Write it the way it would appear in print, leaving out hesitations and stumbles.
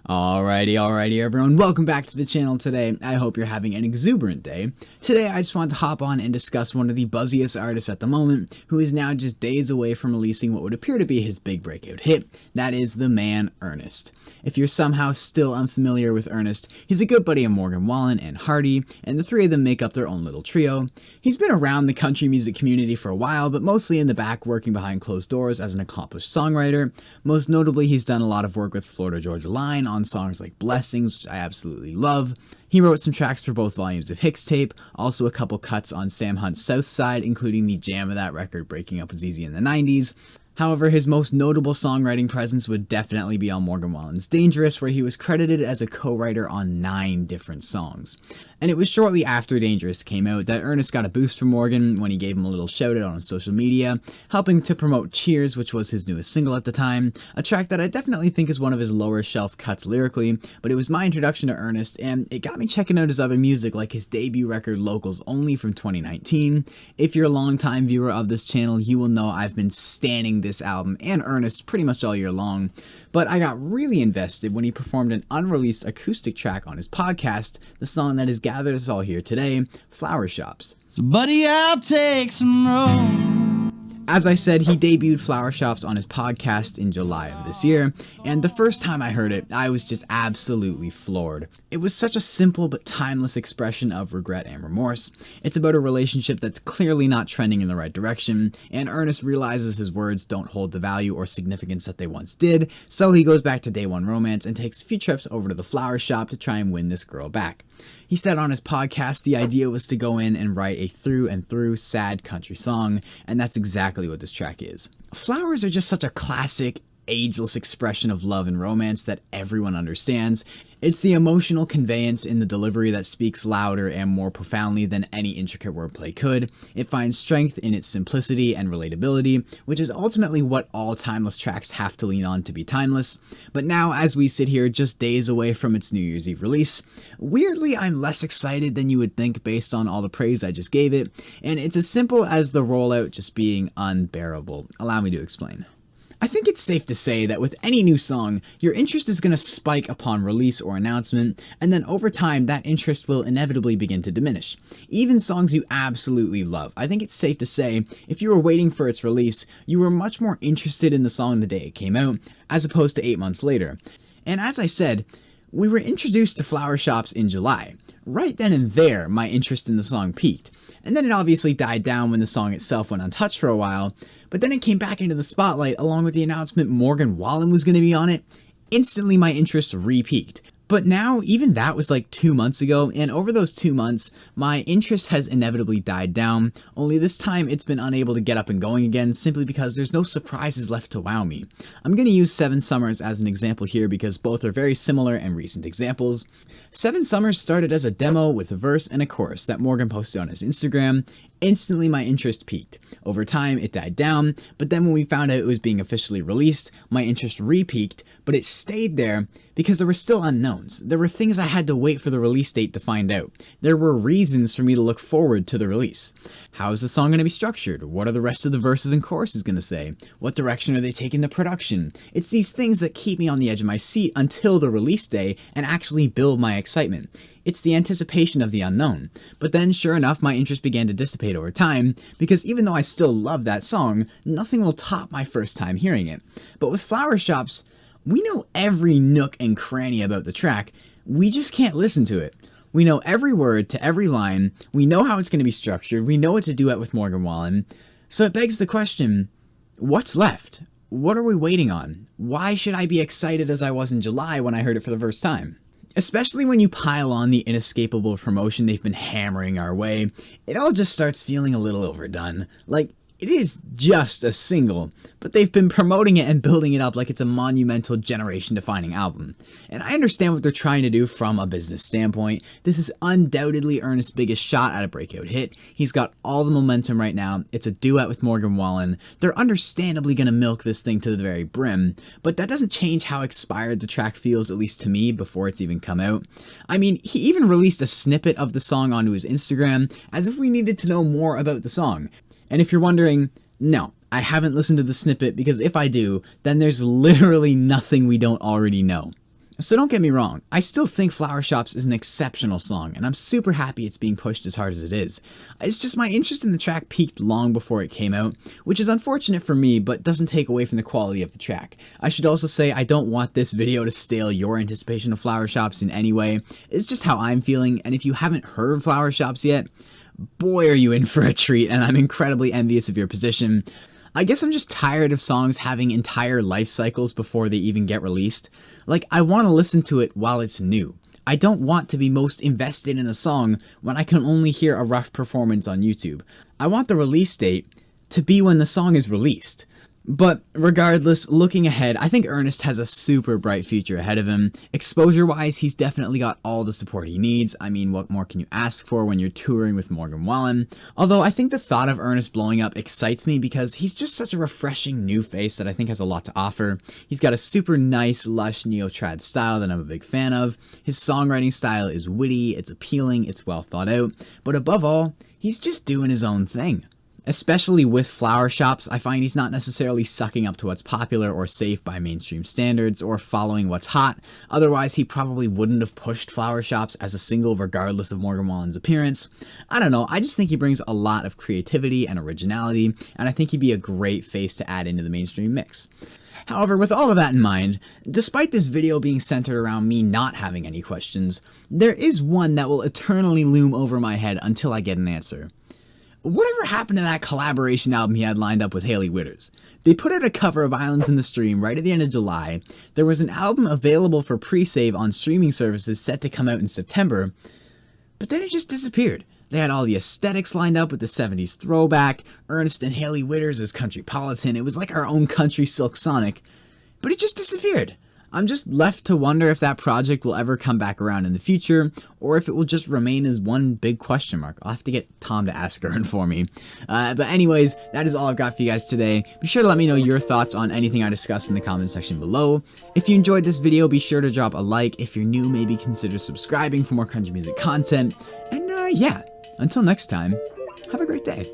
Alrighty everyone, welcome back to the channel today. I hope you're having an exuberant day. Today I just want to hop on and discuss one of the buzziest artists at the moment, who is now just days away from releasing what would appear to be his big breakout hit. That is the man Ernest. If you're somehow still unfamiliar with Ernest, he's a good buddy of Morgan Wallen and Hardy, and the three of them make up their own little trio. He's been around the country music community for a while, but mostly in the back working behind closed doors as an accomplished songwriter. Most notably, he's done a lot of work with Florida Georgia Line on songs like Blessings, which I absolutely love. He wrote some tracks for both volumes of Hicks Tape, also a couple cuts on Sam Hunt's South Side, including the jam of that record Breaking Up Was Easy in the 90s. However, his most notable songwriting presence would definitely be on Morgan Wallen's Dangerous, where he was credited as a co-writer on 9 different songs. And it was shortly after Dangerous came out that Ernest got a boost from Morgan when he gave him a little shout out on social media, helping to promote Cheers, which was his newest single at the time, a track that I definitely think is one of his lower shelf cuts lyrically, but it was my introduction to Ernest, and it got me checking out his other music like his debut record Locals Only from 2019. If you're a longtime viewer of this channel, you will know I've been standing this album and Ernest pretty much all year long, but I got really invested when he performed an unreleased acoustic track on his podcast, the song that has gathered us all here today, Flower Shops. So buddy, I'll take some road. As I said, he debuted Flower Shops on his podcast in July of this year, and the first time I heard it, I was just absolutely floored. It was such a simple but timeless expression of regret and remorse. It's about a relationship that's clearly not trending in the right direction, and Ernest realizes his words don't hold the value or significance that they once did, so he goes back to day one romance and takes a few trips over to the flower shop to try and win this girl back. He said on his podcast the idea was to go in and write a through and through sad country song, and that's exactly what this track is. Flowers are just such a classic, ageless expression of love and romance that everyone understands. It's the emotional conveyance in the delivery that speaks louder and more profoundly than any intricate wordplay could. It finds strength in its simplicity and relatability, which is ultimately what all timeless tracks have to lean on to be timeless. But now, as we sit here just days away from its New Year's Eve release, weirdly I'm less excited than you would think based on all the praise I just gave it, and it's as simple as the rollout just being unbearable. Allow me to explain. I think it's safe to say that with any new song, your interest is going to spike upon release or announcement, and then over time that interest will inevitably begin to diminish. Even songs you absolutely love. I think it's safe to say, if you were waiting for its release, you were much more interested in the song the day it came out, as opposed to 8 months later. And as I said, we were introduced to Flower Shops in July. Right then and there, my interest in the song peaked. And then it obviously died down when the song itself went untouched for a while, but then it came back into the spotlight along with the announcement Morgan Wallen was going to be on it. Instantly my interest re-peaked. But now, even that was like 2 months ago, and over those 2 months, my interest has inevitably died down, only this time it's been unable to get up and going again simply because there's no surprises left to wow me. I'm going to use 7 Summers as an example here because both are very similar and recent examples. 7 Summers started as a demo with a verse and a chorus that Morgan posted on his Instagram. Instantly my interest peaked. Over time it died down, but then when we found out it was being officially released, my interest re-peaked, but it stayed there because there were still unknowns. There were things I had to wait for the release date to find out. There were reasons for me to look forward to the release. How is the song going to be structured? What are the rest of the verses and choruses going to say? What direction are they taking the production? It's these things that keep me on the edge of my seat until the release day and actually build my excitement. It's the anticipation of the unknown. But then, sure enough, my interest began to dissipate over time, because even though I still love that song, nothing will top my first time hearing it. But with Flower Shops, we know every nook and cranny about the track, we just can't listen to it. We know every word to every line, we know how it's going to be structured, we know it's a duet with Morgan Wallen, so it begs the question, what's left? What are we waiting on? Why should I be excited as I was in July when I heard it for the first time? Especially when you pile on the inescapable promotion they've been hammering our way, it all just starts feeling a little overdone. Like, it is just a single, but they've been promoting it and building it up like it's a monumental generation-defining album. And I understand what they're trying to do from a business standpoint. This is undoubtedly Ernest's biggest shot at a breakout hit. He's got all the momentum right now. It's a duet with Morgan Wallen. They're understandably going to milk this thing to the very brim, but that doesn't change how expired the track feels, at least to me, before it's even come out. I mean, he even released a snippet of the song onto his Instagram, as if we needed to know more about the song. And if you're wondering, no, I haven't listened to the snippet because if I do, then there's literally nothing we don't already know. So don't get me wrong, I still think Flower Shops is an exceptional song, and I'm super happy it's being pushed as hard as it is. It's just my interest in the track peaked long before it came out, which is unfortunate for me, but doesn't take away from the quality of the track. I should also say I don't want this video to stale your anticipation of Flower Shops in any way. It's just how I'm feeling, and if you haven't heard of Flower Shops yet, boy are you in for a treat, and I'm incredibly envious of your position. I guess I'm just tired of songs having entire life cycles before they even get released. Like, I want to listen to it while it's new. I don't want to be most invested in a song when I can only hear a rough performance on YouTube. I want the release date to be when the song is released. But regardless, looking ahead, I think Ernest has a super bright future ahead of him. Exposure-wise, he's definitely got all the support he needs. I mean, what more can you ask for when you're touring with Morgan Wallen? Although I think the thought of Ernest blowing up excites me because he's just such a refreshing new face that I think has a lot to offer. He's got a super nice, lush neo-trad style that I'm a big fan of. His songwriting style is witty, it's appealing, it's well thought out. But above all, he's just doing his own thing. Especially with Flower Shops, I find he's not necessarily sucking up to what's popular or safe by mainstream standards or following what's hot. Otherwise, he probably wouldn't have pushed Flower Shops as a single regardless of Morgan Wallen's appearance. I don't know, I just think he brings a lot of creativity and originality, and I think he'd be a great face to add into the mainstream mix. However, with all of that in mind, despite this video being centered around me not having any questions, there is one that will eternally loom over my head until I get an answer. Whatever happened to that collaboration album he had lined up with Hailey Whitters? They put out a cover of Islands in the Stream right at the end of July. There was an album available for pre-save on streaming services set to come out in September, but then it just disappeared. They had all the aesthetics lined up with the 70s throwback, Ernest and Hailey Whitters as Countrypolitan. It was like our own country Silk Sonic, but it just disappeared. I'm just left to wonder if that project will ever come back around in the future, or if it will just remain as one big question mark. I'll have to get Tom to ask Ern for me. But anyways, that is all I've got for you guys today. Be sure to let me know your thoughts on anything I discussed in the comment section below. If you enjoyed this video, be sure to drop a like. If you're new, maybe consider subscribing for more country music content. And yeah, until next time, have a great day.